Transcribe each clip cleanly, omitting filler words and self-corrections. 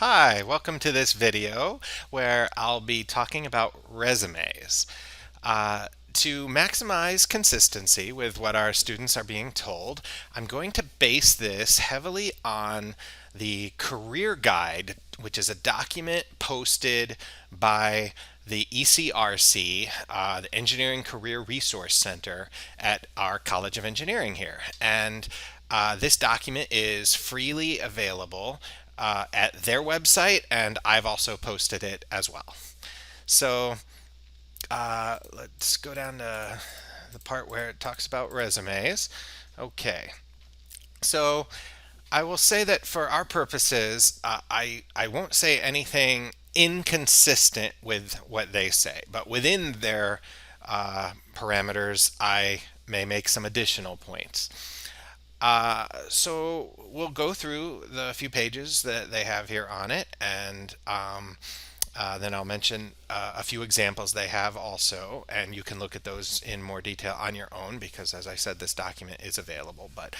Hi, welcome to this video where I'll be talking about resumes. To maximize consistency with what our students are being told, I'm going to base this heavily on the career guide, which is a document posted by the ECRC, the Engineering Career Resource Center at our College of Engineering here. And this document is freely available at their website, and I've also posted it as well. So let's go down to the part where it talks about resumes. Okay, so I will say that for our purposes, I won't say anything inconsistent with what they say, but within their parameters, I may make some additional points. So we'll go through the few pages that they have here on it, and then I'll mention a few examples they have also, and you can look at those in more detail on your own because, as I said, this document is available. But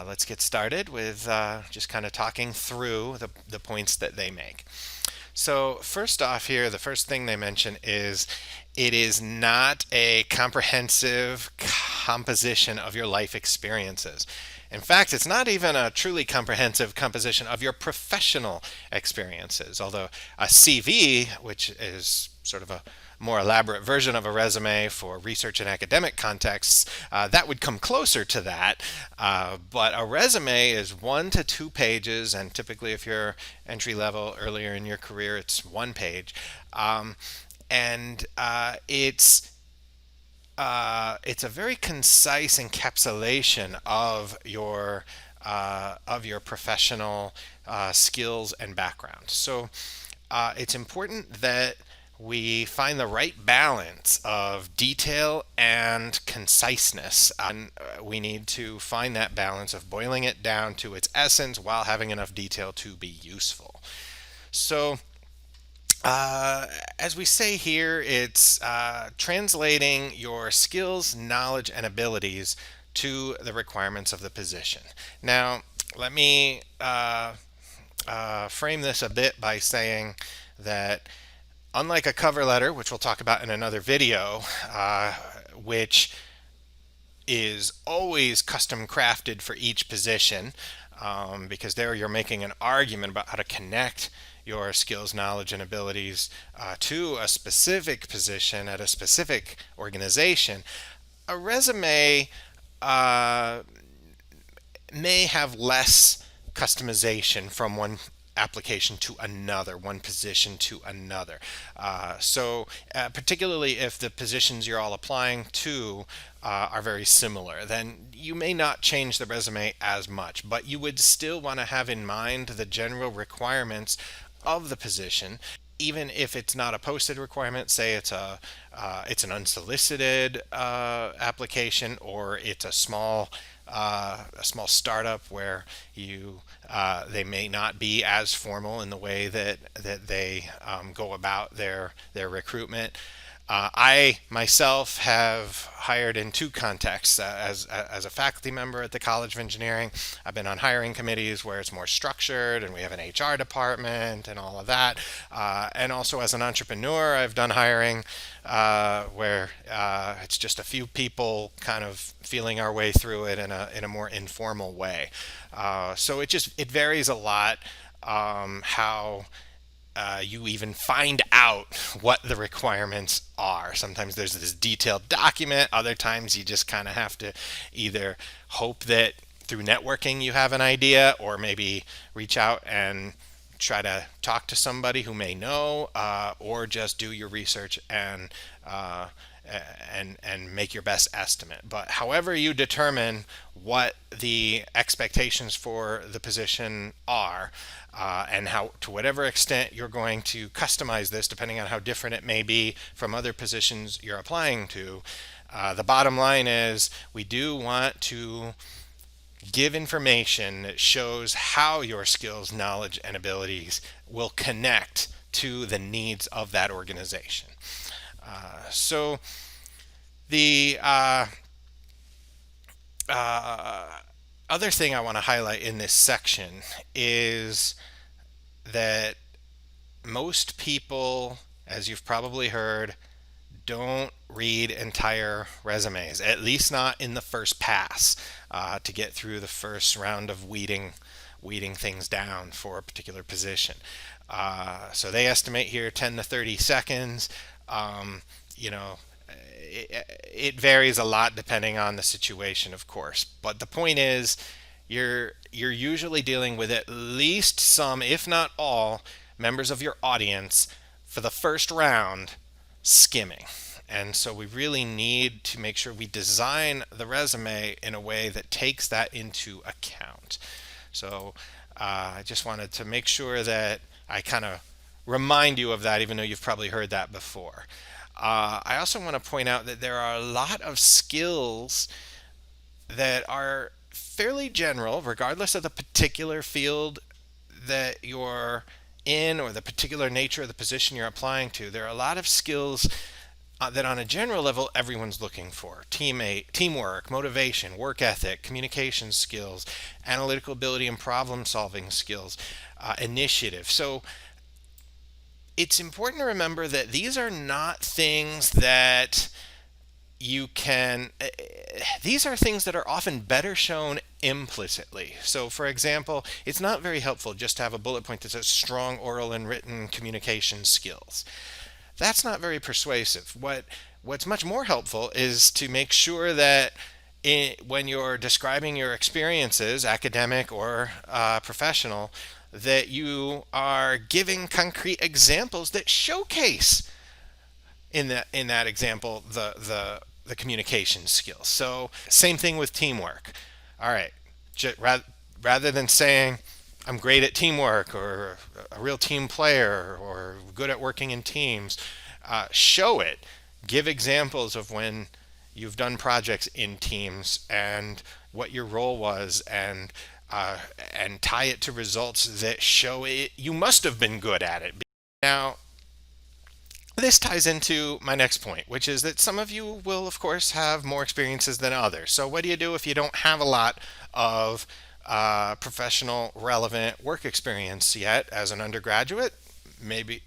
let's get started with just kind of talking through the points that they make. So, first off, here, the first thing they mention is it is not a comprehensive composition of your life experiences. In fact, it's not even a truly comprehensive composition of your professional experiences. Although a CV, which is sort of a more elaborate version of a resume for research and academic contexts, that would come closer to that. But a resume is 1 to 2 pages, and typically, if you're entry level earlier in your career, it's 1 page. And it's a very concise encapsulation of your professional skills and background. So it's important that we find the right balance of detail and conciseness. And we need to find that balance of boiling it down to its essence while having enough detail to be useful. So as we say here, it's translating your skills, knowledge, and abilities to the requirements of the position. Now, let me frame this a bit by saying that unlike a cover letter, which we'll talk about in another video, which is always custom crafted for each position, because there you're making an argument about how to connect your skills, knowledge, and abilities to a specific position at a specific organization. A resume uh, may have less customization from one application to another, one position to another. Particularly if the positions you're all applying to are very similar, then you may not change the resume as much, but you would still want to have in mind the general requirements of the position, even if it's not a posted requirement. Say it's an unsolicited application, or it's a small startup where they may not be as formal in the way that they go about their recruitment. I myself have hired in two contexts. As a faculty member at the College of Engineering, I've been on hiring committees where it's more structured and we have an HR department and all of that. And also as an entrepreneur, I've done hiring where it's just a few people kind of feeling our way through it in a more informal way. So it varies a lot how you even find out what the requirements are. Sometimes there's this detailed document. Other times you just kind of have to either hope that through networking you have an idea, or maybe reach out and try to talk to somebody who may know, or just do your research uh, and make your best estimate. But however you determine what the expectations for the position are, and how, to whatever extent you're going to customize this, depending on how different it may be from other positions you're applying to, the bottom line is we do want to give information that shows how your skills, knowledge, and abilities will connect to the needs of that organization. So the other thing I want to highlight in this section is that most people, as you've probably heard, don't read entire resumes, at least not in the first pass, to get through the first round of weeding things down for a particular position. So they estimate here 10 to 30 seconds. Um, you know, it varies a lot depending on the situation, of course. But the point is, you're usually dealing with at least some, if not all, members of your audience for the first round skimming. And so we really need to make sure we design the resume in a way that takes that into account. So I just wanted to make sure that I kind of remind you of that, even though you've probably heard that before. I also want to point out that there are a lot of skills that are fairly general, regardless of the particular field that you're in or the particular nature of the position you're applying to. There are a lot of skills that on a general level everyone's looking for: teamwork, motivation, work ethic, communication skills, analytical ability and problem solving skills, initiative. So it's important to remember that these are not things that you can these are things that are often better shown implicitly. So for example, it's not very helpful just to have a bullet point that says strong oral and written communication skills. That's not very persuasive. What's much more helpful is to make sure that when you're describing your experiences, academic or professional, that you are giving concrete examples that showcase in that example the communication skills. So same thing with teamwork. All right, rather than saying I'm great at teamwork or a real team player or good at working in teams, show it. Give examples of when you've done projects in teams and what your role was, and tie it to results that show it you must have been good at it. Now, this ties into my next point, which is that some of you will, of course, have more experiences than others. So, what do you do if you don't have a lot of professional, relevant work experience yet as an undergraduate? Maybe,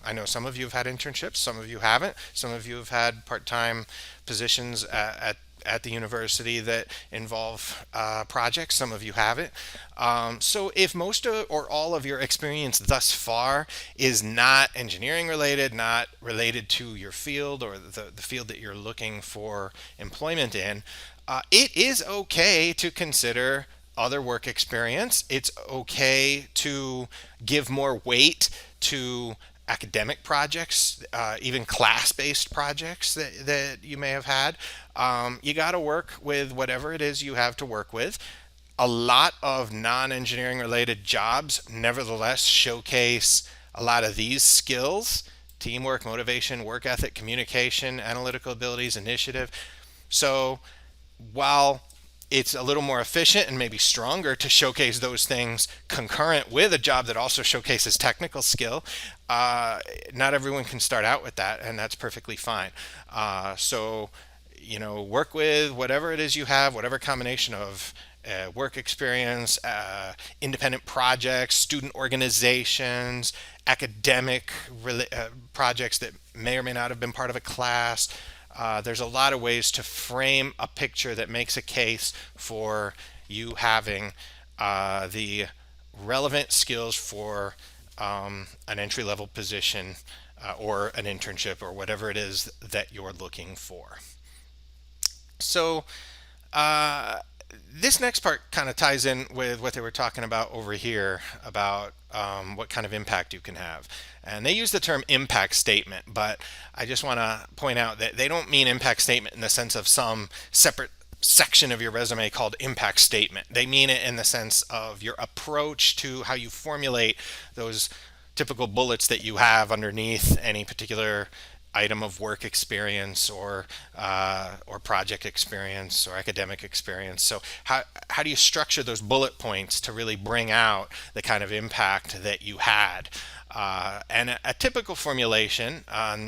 I know some of you have had internships, some of you haven't. Some of you have had part time positions at the university that involve projects. Some of you haven't. So if most or all of your experience thus far is not engineering related, not related to your field or the field that you're looking for employment in, it is okay to consider other work experience. It's okay to give more weight to academic projects, even class-based projects that you may have had. You got to work with whatever it is you have to work with. A lot of non-engineering related jobs nevertheless showcase a lot of these skills: teamwork, motivation, work ethic, communication, analytical abilities, initiative. So while it's a little more efficient and maybe stronger to showcase those things concurrent with a job that also showcases technical skill, not everyone can start out with that, and that's perfectly fine. So, work with whatever it is you have, whatever combination of work experience, independent projects, student organizations, academic projects that may or may not have been part of a class. There's a lot of ways to frame a picture that makes a case for you having the relevant skills for an entry level position or an internship or whatever it is that you're looking for. So, this next part kind of ties in with what they were talking about over here about what kind of impact you can have. And they use the term impact statement, but I just want to point out that they don't mean impact statement in the sense of some separate section of your resume called impact statement. They mean it in the sense of your approach to how you formulate those typical bullets that you have underneath any particular item of work experience or project experience or academic experience. So how do you structure those bullet points to really bring out the kind of impact that you had? And a typical formulation,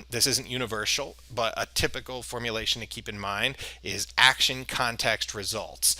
this isn't universal, but a typical formulation to keep in mind is action, context, results.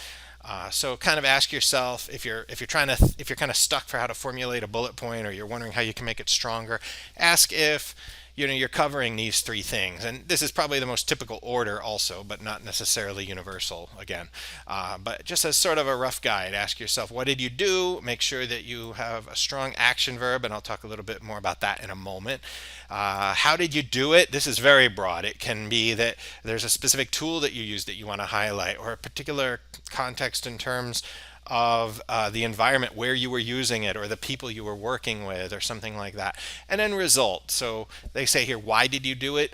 So kind of ask yourself if you're kind of stuck for how to formulate a bullet point, or you're wondering how you can make it stronger. Ask if you're covering these three things, and this is probably the most typical order also, but not necessarily universal again. But just as sort of a rough guide, ask yourself, what did you do? Make sure that you have a strong action verb, and I'll talk a little bit more about that in a moment. How did you do it? This is very broad. It can be that there's a specific tool that you use that you want to highlight, or a particular context in terms of the environment where you were using it, or the people you were working with, or something like that. And then result. So they say here, why did you do it?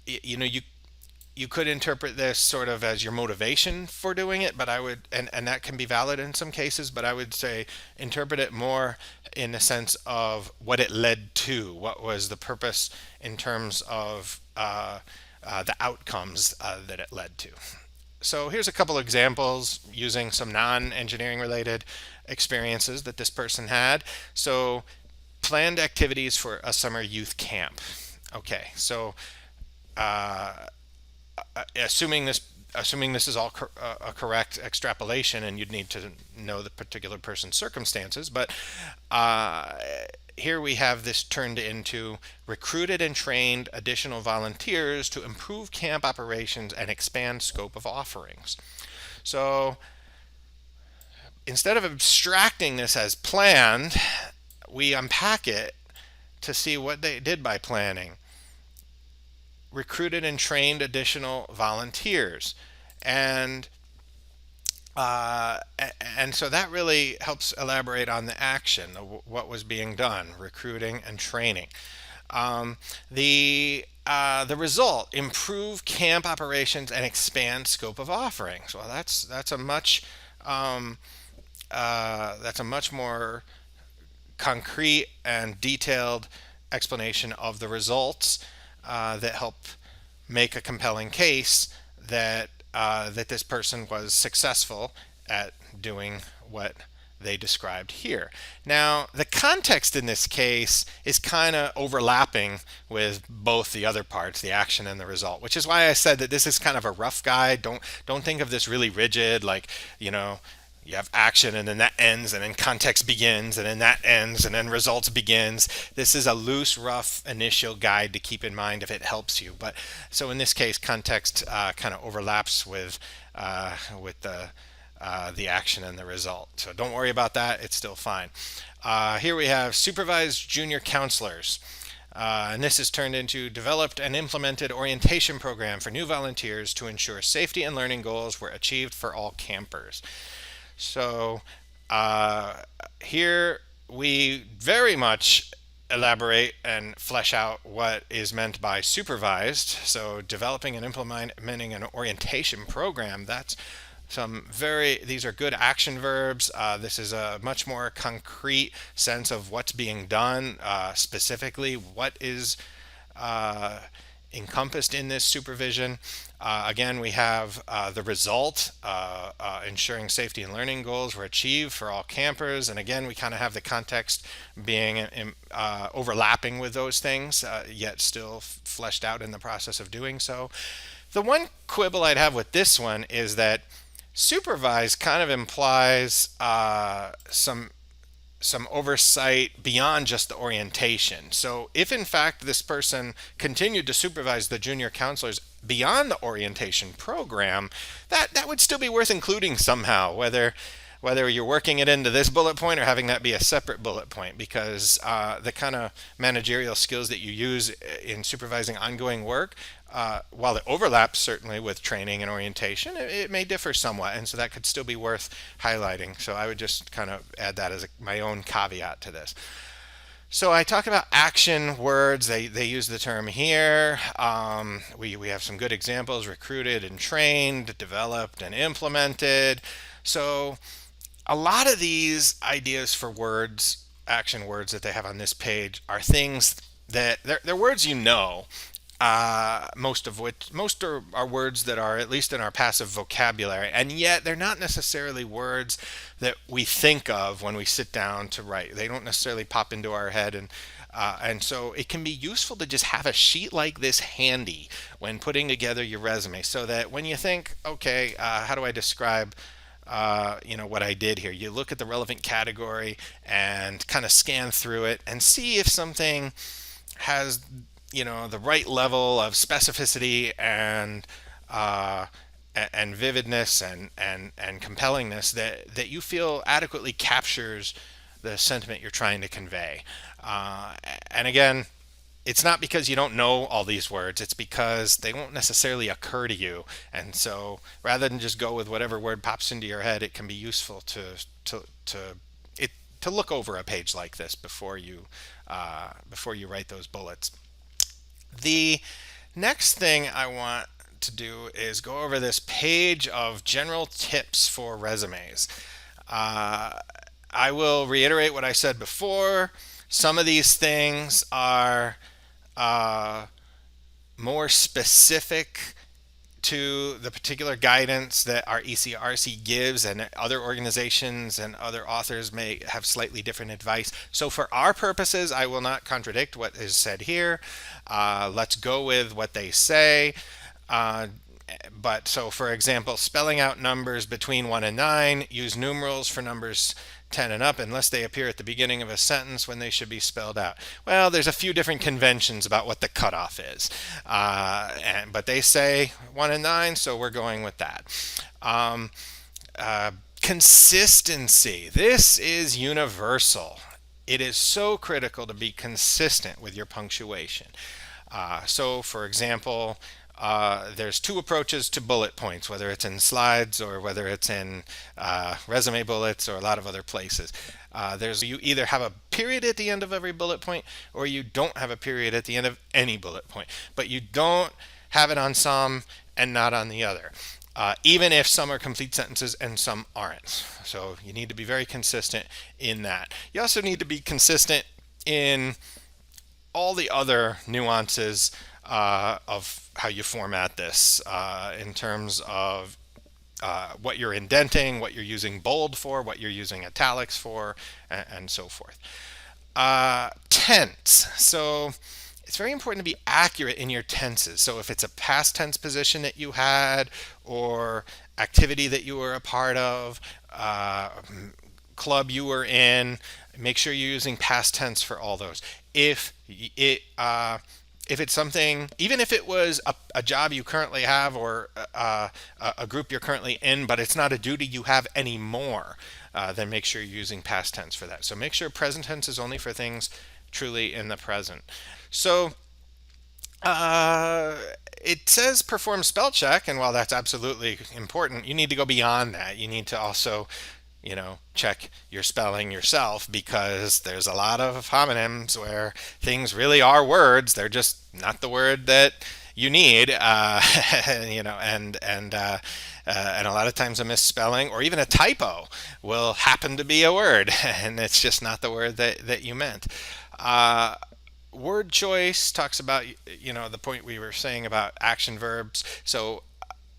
You could interpret this sort of as your motivation for doing it, but I would, and that can be valid in some cases, but I would say interpret it more in the sense of what it led to. What was the purpose in terms of the outcomes that it led to? So here's a couple examples using some non-engineering related experiences that this person had. So planned activities for a summer youth camp. Okay, so uh, assuming this is all a correct extrapolation, and you'd need to know the particular person's circumstances, but uh, here we have this turned into recruited and trained additional volunteers to improve camp operations and expand scope of offerings. So instead of abstracting this as planned, we unpack it to see what they did by planning. Recruited and trained additional volunteers, and uh, and so that really helps elaborate on the action, what was being done, recruiting and training. Um, the result: improve camp operations and expand scope of offerings. Well, um, that's a much more concrete and detailed explanation of the results that help make a compelling case that this person was successful at doing what they described here. Now, the context in this case is kind of overlapping with both the other parts, the action and the result, which is why I said that this is kind of a rough guide. Don't think of this really rigid, like, you have action and then that ends, and then context begins, and then that ends, and then results begins. This is a loose, rough initial guide to keep in mind if it helps you. But so in this case, context kind of overlaps with the action and the result. So don't worry about that; it's still fine. Here we have supervised junior counselors. And this is turned into developed and implemented orientation program for new volunteers to ensure safety and learning goals were achieved for all campers. So here we very much elaborate and flesh out what is meant by supervised. So developing and implementing an orientation program, these are good action verbs. This is a much more concrete sense of what's being done, specifically what is uh, encompassed in this supervision. Again, we have the result, ensuring safety and learning goals were achieved for all campers. And again, we kind of have the context being overlapping with those things, yet still fleshed out in the process of doing so. The one quibble I'd have with this one is that supervise kind of implies some oversight beyond just the orientation. So if in fact this person continued to supervise the junior counselors beyond the orientation program, that would still be worth including somehow, whether you're working it into this bullet point or having that be a separate bullet point, because the kind of managerial skills that you use in supervising ongoing work, while it overlaps certainly with training and orientation, it may differ somewhat, and so that could still be worth highlighting. So I would just kind of add that as my own caveat to this. So I talk about action words. They use the term here. We have some good examples: recruited and trained, developed and implemented. So a lot of these ideas for words, action words that they have on this page, are things that they're words most are words that are at least in our passive vocabulary, and yet they're not necessarily words that we think of when we sit down to write. They don't necessarily pop into our head, and so it can be useful to just have a sheet like this handy when putting together your resume, so that when you think, okay, how do I describe what I did here. You look at the relevant category and kind of scan through it and see if something has the right level of specificity uh, and vividness and compellingness that you feel adequately captures the sentiment you're trying to convey. Uh, and again, it's not because you don't know all these words, it's because they won't necessarily occur to you. And so rather than just go with whatever word pops into your head, it can be useful to it to look over a page like this before you write those bullets. The next thing I want to do is go over this page of general tips for resumes. Uh, I will reiterate what I said before. Some of these things are uh, more specific to the particular guidance that our ECRC gives, and other organizations and other authors may have slightly different advice. So for our purposes, I will not contradict what is said here. Let's go with what they say. Uh, but so, for example, spelling out numbers between 1 and 9, use numerals for numbers 10 and up unless they appear at the beginning of a sentence when they should be spelled out. Well, there's a few different conventions about what the cutoff is. But they say 1 and 9, so we're going with that. Um, uh, Consistency. This is universal. It is so critical to be consistent with your punctuation. So, for example, there's two approaches to bullet points, whether it's in slides or whether it's in resume bullets or a lot of other places. You either have a period at the end of every bullet point, or you don't have a period at the end of any bullet point, but you don't have it on some and not on the other. Even if some are complete sentences and some aren't. So you need to be very consistent in that. You also need to be consistent in all the other nuances of how you format this in terms of what you're indenting, what you're using bold for, what you're using italics for, and so forth. Tense. So it's very important to be accurate in your tenses. So if it's a past tense position that you had, or activity that you were a part of, club you were in, make sure you're using past tense for all those. If it's something, even if it was a job you currently have, or a group you're currently in, but it's not a duty you have anymore, then make sure you're using past tense for that. So make sure present tense is only for things truly in the present. So it says perform spell check, and while that's absolutely important, you need to go beyond that. You need to also check your spelling yourself, because there's a lot of homonyms where things really are words. They're just not the word that you need, and a lot of times a misspelling or even a typo will happen to be a word, and it's just not the word that you meant. Word choice talks about the point we were saying about action verbs. So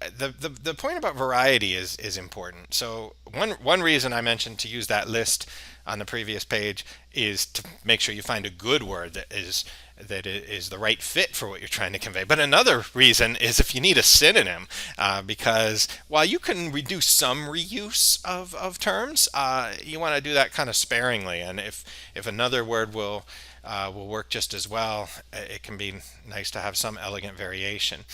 the point about variety is important. So one reason I mentioned to use that list on the previous page is to make sure you find a good word that is the right fit for what you're trying to convey. But another reason is if you need a synonym, because while you can reduce some reuse of terms, you want to do that kind of sparingly. And if another word will work just as well, it can be nice to have some elegant variation.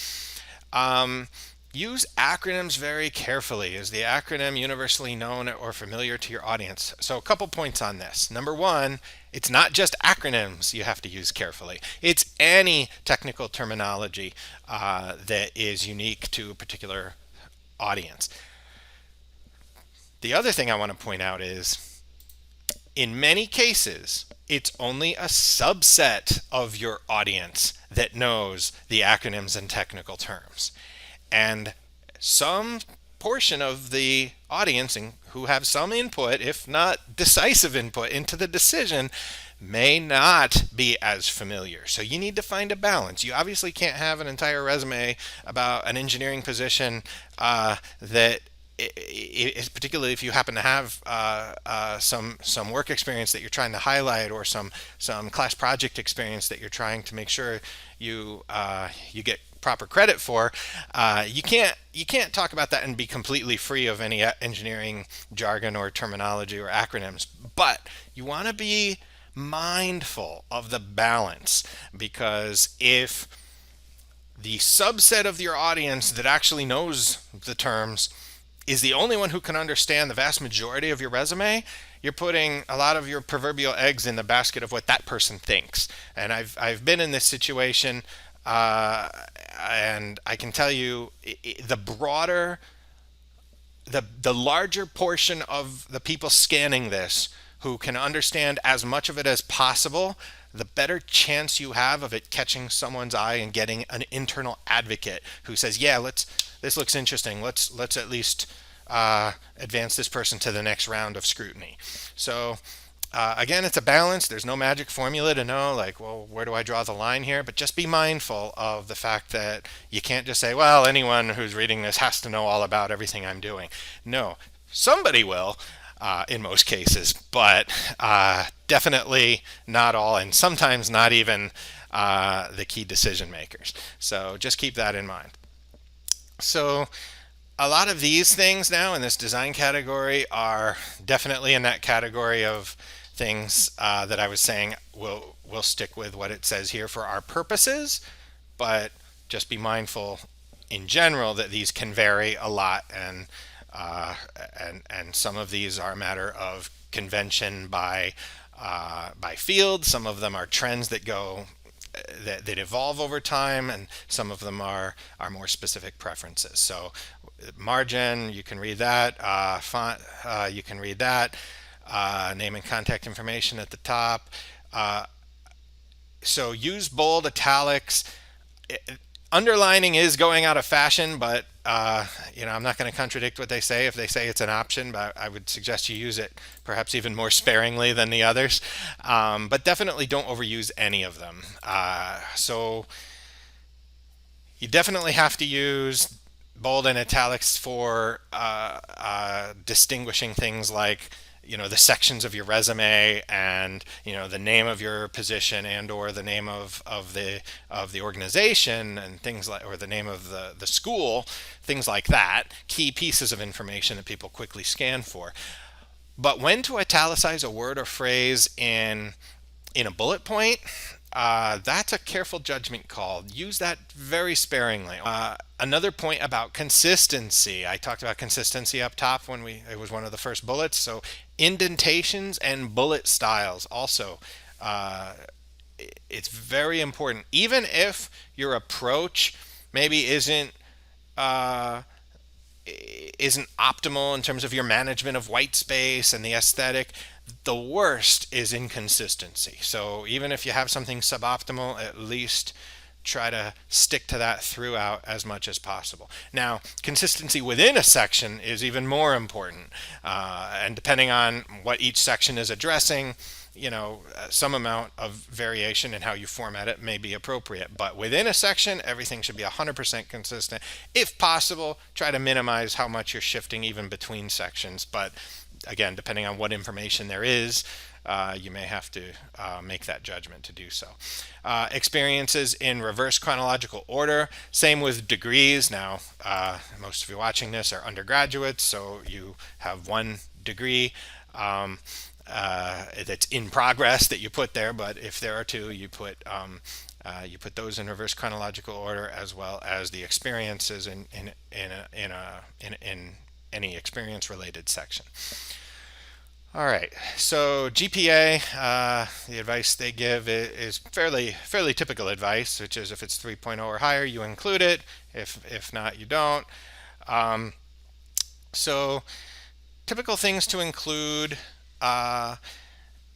Use acronyms very carefully. Is the acronym universally known or familiar to your audience? So a couple points on this. Number one, it's not just acronyms you have to use carefully. It's any technical terminology that is unique to a particular audience. The other thing I want to point out is, in many cases, it's only a subset of your audience that knows the acronyms and technical terms. And some portion of the audience who have some input, if not decisive input, into the decision may not be as familiar. So you need to find a balance. You obviously can't have an entire resume about an engineering position that particularly if you happen to have some work experience that you're trying to highlight, or some class project experience that you're trying to make sure you get proper credit for, you can't talk about that and be completely free of any engineering jargon or terminology or acronyms. But you want to be mindful of the balance, because if the subset of your audience that actually knows the terms is the only one who can understand the vast majority of your resume, you're putting a lot of your proverbial eggs in the basket of what that person thinks. And I've been in this situation, and I can tell you, the broader, the larger portion of the people scanning this who can understand as much of it as possible, the better chance you have of it catching someone's eye and getting an internal advocate who says, "Yeah, this looks interesting. Let's at least advance this person to the next round of scrutiny." So again, it's a balance. There's no magic formula to know, like, well, where do I draw the line here? But just be mindful of the fact that you can't just say, well, anyone who's reading this has to know all about everything I'm doing. No, somebody will, in most cases, but definitely not all, and sometimes not even the key decision makers. So just keep that in mind. So a lot of these things now in this design category are definitely in that category of things that I was saying we'll stick with what it says here for our purposes, but just be mindful in general that these can vary a lot, and some of these are a matter of convention by field. Some of them are trends that go that evolve over time, and some of them are more specific preferences. So margin, you can read that. Font, you can read that. Name and contact information at the top. So use bold, italics. Underlining is going out of fashion, but I'm not going to contradict what they say if they say it's an option, but I would suggest you use it perhaps even more sparingly than the others. But definitely don't overuse any of them. So you definitely have to use bold and italics for distinguishing things like the sections of your resume, and the name of your position and or the name of the organization, and things like, or the name of the school, things like that, key pieces of information that people quickly scan for. But when to italicize a word or phrase in a bullet point, that's a careful judgment call. Use that very sparingly. Another point about consistency. I talked about consistency up top when it was one of the first bullets. So indentations and bullet styles also. It's very important. Even if your approach maybe isn't optimal in terms of your management of white space and the aesthetic, the worst is inconsistency. So even if you have something suboptimal, at least try to stick to that throughout as much as possible. Now, consistency within a section is even more important. And depending on what each section is addressing, some amount of variation in how you format it may be appropriate. But within a section, everything should be 100% consistent. If possible, try to minimize how much you're shifting even between sections. But again, depending on what information there is, you may have to make that judgment to do so. Experiences in reverse chronological order. Same with degrees. Now, most of you watching this are undergraduates, so you have one degree that's in progress that you put there. But if there are two, you put those in reverse chronological order, as well as the experiences in any experience-related section. All right, so GPA, the advice they give is fairly typical advice, which is if it's 3.0 or higher, you include it. If not, you don't. So typical things to include: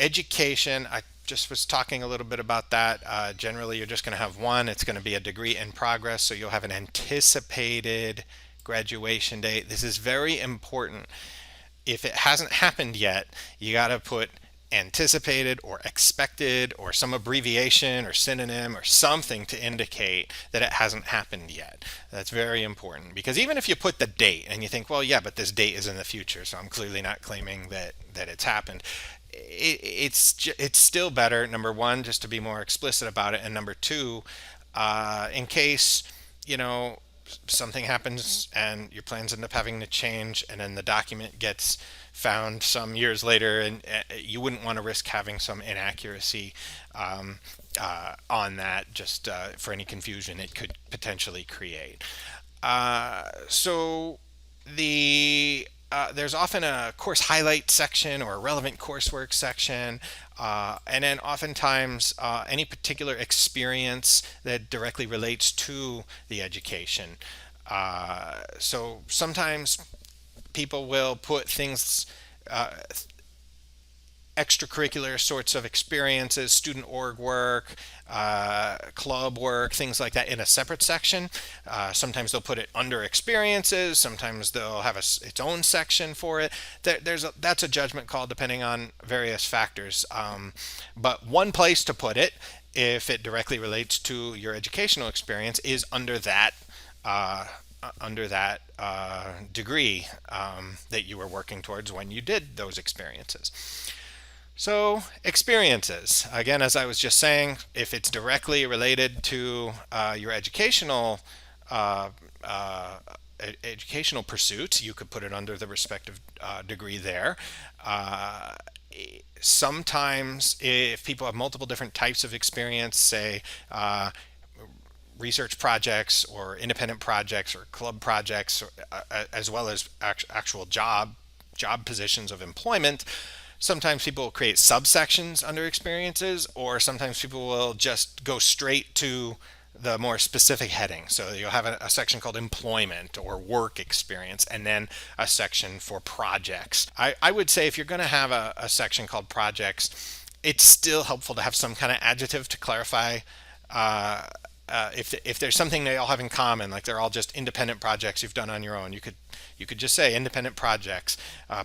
education. I just was talking a little bit about that. Generally, you're just going to have one. It's going to be a degree in progress, so you'll have an anticipated graduation date. This is very important. If it hasn't happened yet, you got to put anticipated or expected or some abbreviation or synonym or something to indicate that it hasn't happened yet. That's very important, because even if you put the date and you think, well, yeah, but this date is in the future, so I'm clearly not claiming that it's happened. It's still better, number one, just to be more explicit about it, and number two, in case something happens and your plans end up having to change, and then the document gets found some years later, and you wouldn't want to risk having some inaccuracy um, on that, just for any confusion it could potentially create. So there's often a course highlight section or a relevant coursework section, and then oftentimes any particular experience that directly relates to the education. So sometimes people will put things, uh, extracurricular sorts of experiences, student org work, club work, things like that in a separate section. Sometimes they'll put it under experiences. Sometimes they'll have its own section for it. That's a judgment call depending on various factors. But one place to put it, if it directly relates to your educational experience, is uh, under that degree that you were working towards when you did those experiences. So, experiences. Again, as I was just saying, if it's directly related to your uh, uh, educational pursuits, you could put it under the respective degree there. Uh, Sometimes, if people have multiple different types of experience, say research projects or independent projects or club projects, as well as actual job positions of employment. Sometimes people will create subsections under experiences, or sometimes people will just go straight to the more specific heading. So you'll have a section called employment or work experience, and then a section for projects. I would say if you're going to have a section called projects, it's still helpful to have some kind of adjective to clarify uh, if there's something they all have in common, like they're all just independent projects you've done on your own. You could just say independent projects,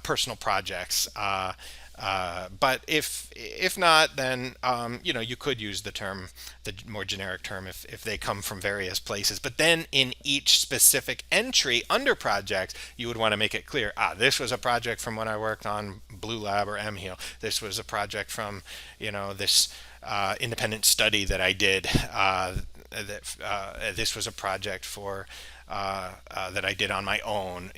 personal projects. But if not, then you could use the more generic term if they come from various places. But then in each specific entry under projects, you would want to make it clear. This was a project from when I worked on Blue Lab or MHeal. This was a project from this independent study that I did. This was a project for that I did on my own.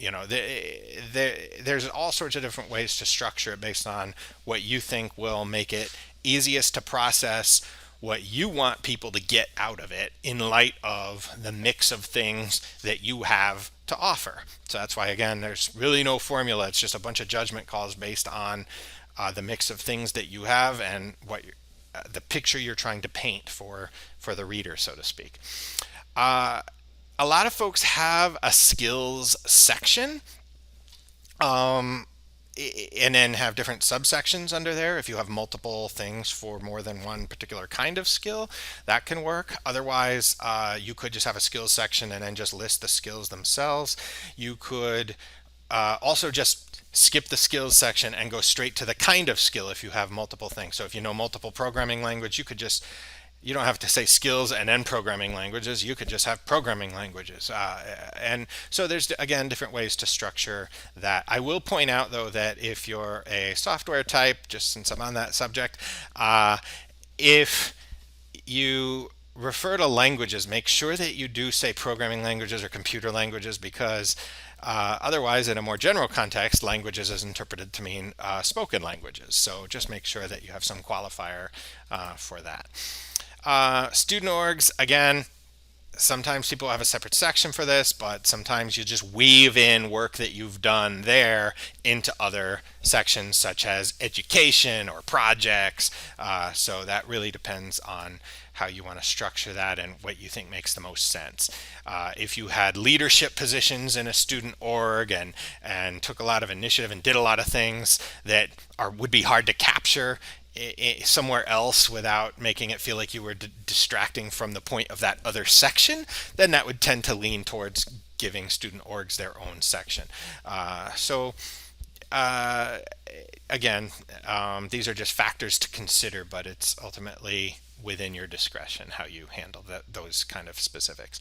There's all sorts of different ways to structure it based on what you think will make it easiest to process what you want people to get out of it in light of the mix of things that you have to offer. So that's why, again, there's really no formula. It's just a bunch of judgment calls based on the mix of things that you have and the picture you're trying to paint for the reader, so to speak. Uh, a lot of folks have a skills section, um, and then have different subsections under there. If you have multiple things for more than one particular kind of skill, that can work. Otherwise, you could just have a skills section and then just list the skills themselves. You could also just skip the skills section and go straight to the kind of skill if you have multiple things. So if you know multiple programming language, you don't have to say skills and then programming languages. You could just have programming languages. And so there's, again, different ways to structure that. I will point out, though, that if you're a software type, just since I'm on that subject, if you refer to languages, make sure that you do say programming languages or computer languages, because otherwise, in a more general context, languages is interpreted to mean spoken languages. So just make sure that you have some qualifier for that. Student orgs, again, sometimes people have a separate section for this, but sometimes you just weave in work that you've done there into other sections such as education or projects. So that really depends on how you want to structure that and what you think makes the most sense. If you had leadership positions in a student org and took a lot of initiative and did a lot of things that would be hard to capture somewhere else without making it feel like you were distracting from the point of that other section, then that would tend to lean towards giving student orgs their own section. So again, these are just factors to consider, but it's ultimately within your discretion how you handle those kind of specifics.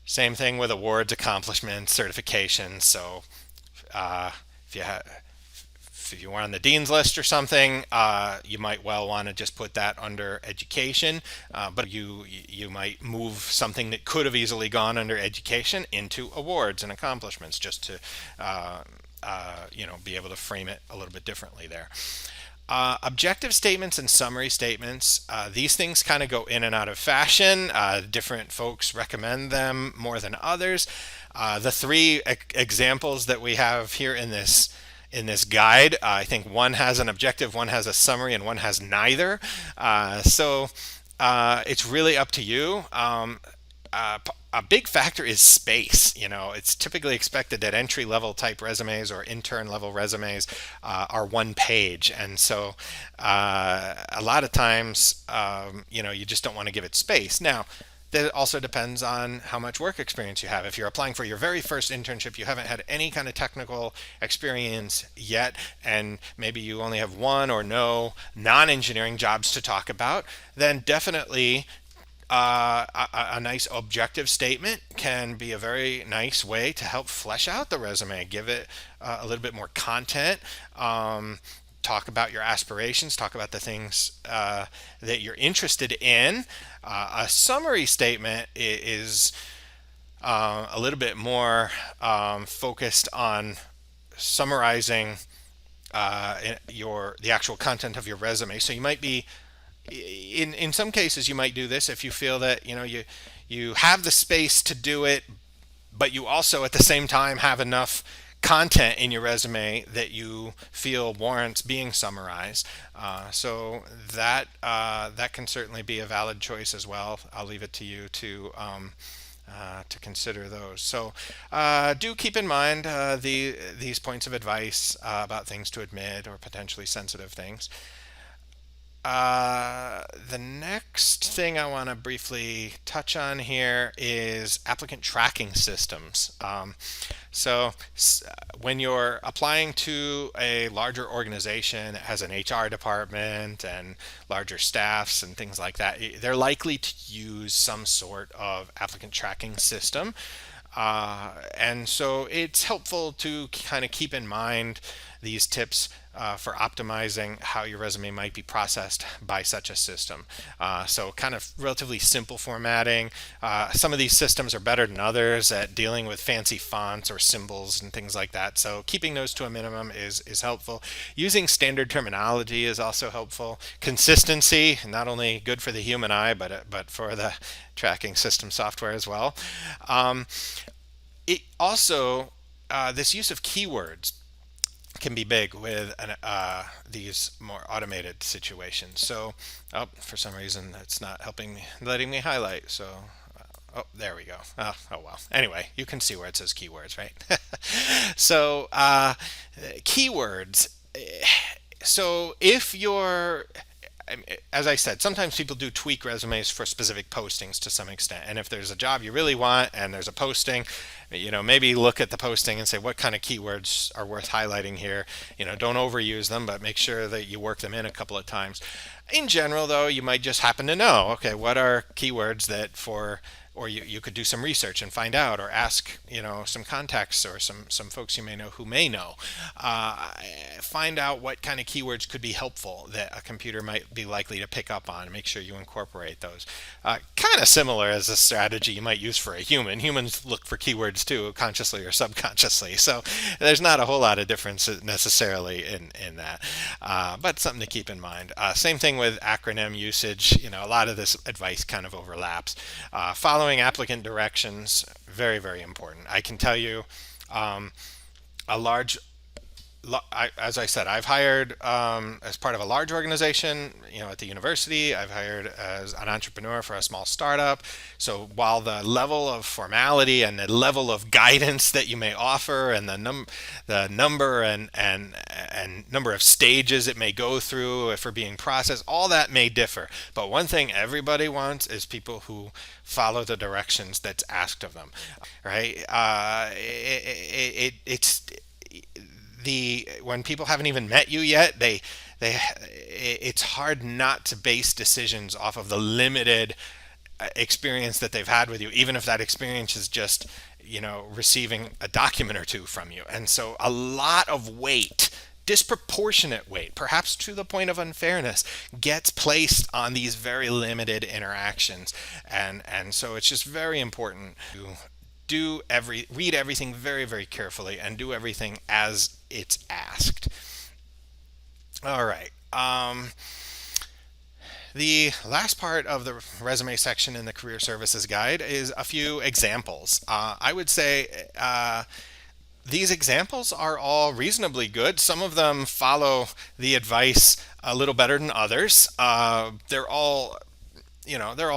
Same thing with awards, accomplishments, certifications. So if you have if you were on the dean's list or something, you might well want to just put that under education. But you might move something that could have easily gone under education into awards and accomplishments, just to be able to frame it a little bit differently there. Objective statements and summary statements, these things kind of go in and out of fashion. Different folks recommend them more than others. The three examples that we have here in this guide, I think one has an objective, one has a summary, and one has neither. So it's really up to you. A big factor is space. It's typically expected that entry level type resumes or intern level resumes are one page. And so a lot of times, you just don't want to give it space. Now, that also depends on how much work experience you have. If you're applying for your very first internship, you haven't had any kind of technical experience yet, and maybe you only have one or no non-engineering jobs to talk about, then definitely a nice objective statement can be a very nice way to help flesh out the resume, give it a little bit more content. Talk about your aspirations, talk about the things that you're interested in. A summary statement is a little bit more focused on summarizing the actual content of your resume. So you might be in some cases you might do this if you feel that you have the space to do it, but you also at the same time have enough content in your resume that you feel warrants being summarized. So that can certainly be a valid choice as well. I'll leave it to you to consider those. So do keep in mind these points of advice about things to admit or potentially sensitive things. The next thing I want to briefly touch on here is applicant tracking systems. When you're applying to a larger organization that has an HR department and larger staffs and things like that, they're likely to use some sort of applicant tracking system. And so it's helpful to kind of keep in mind these tips for optimizing how your resume might be processed by such a system. So kind of relatively simple formatting. Some of these systems are better than others at dealing with fancy fonts or symbols and things like that. So keeping those to a minimum is helpful. Using standard terminology is also helpful. Consistency, not only good for the human eye, but for the tracking system software as well. It also, this use of keywords can be big with these more automated situations. So, for some reason, it's not letting me highlight. So, there we go. Oh well. Anyway, you can see where it says keywords, right? So, keywords. So, if you're as I said, sometimes people do tweak resumes for specific postings to some extent. And if there's a job you really want and there's a posting, maybe look at the posting and say what kind of keywords are worth highlighting here. Don't overuse them, but make sure that you work them in a couple of times. In general, though, you might just happen to know, okay, what are keywords or you could do some research and find out, or ask some contacts or some folks you may know who may know. Find out what kind of keywords could be helpful that a computer might be likely to pick up on, and make sure you incorporate those. Kind of similar as a strategy you might use for a human. Humans look for keywords too, consciously or subconsciously. So there's not a whole lot of difference necessarily in that, but something to keep in mind. Same thing with acronym usage. A lot of this advice kind of overlaps. Following applicant directions, very, very important. I can tell you as I said, I've hired as part of a large organization, at the university. I've hired as an entrepreneur for a small startup. So while the level of formality and the level of guidance that you may offer and the number and number of stages it may go through if we're being processed, all that may differ. But one thing everybody wants is people who follow the directions that's asked of them, right? When people haven't even met you yet, it's hard not to base decisions off of the limited experience that they've had with you, even if that experience is just, receiving a document or two from you. And so a lot of weight disproportionate weight, perhaps to the point of unfairness, gets placed on these very limited interactions. And so it's just very important to read everything very, very carefully and do everything as it's asked. All right. The last part of the resume section in the career services guide is a few examples. I would say these examples are all reasonably good. Some of them follow the advice a little better than others. They're all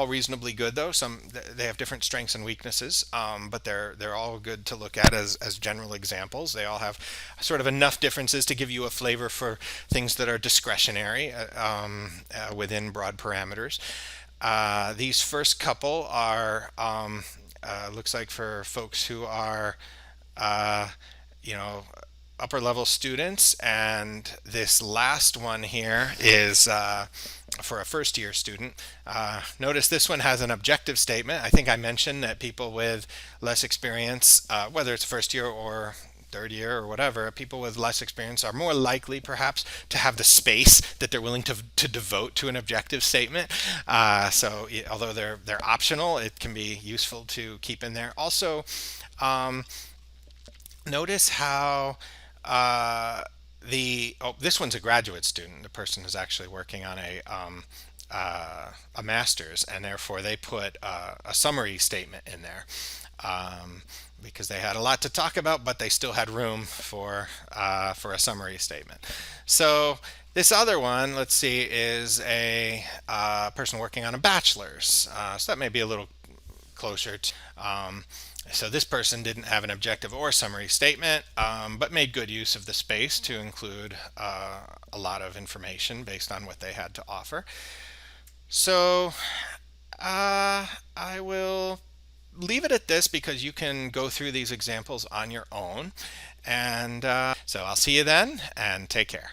reasonably good though. Some they have different strengths and weaknesses, but they're all good to look at as general examples. They all have sort of enough differences to give you a flavor for things that are discretionary within broad parameters. These first couple are looks like for folks who are uh, you know upper level students, and this last one here is for a first year student. Notice this one has an objective statement. I think I mentioned that people with less experience, whether it's first year or third year or whatever, people with less experience are more likely perhaps to have the space that they're willing to devote to an objective statement. Although they're optional, it can be useful to keep in there. Also, notice how this one's a graduate student. The person is actually working on a master's, and therefore they put a summary statement in there because they had a lot to talk about, but they still had room for a summary statement. So this other one, let's see, is a person working on a bachelor's. So that may be a little closer to. So this person didn't have an objective or summary statement, but made good use of the space to include a lot of information based on what they had to offer. So I will leave it at this because you can go through these examples on your own. And so I'll see you then, and take care.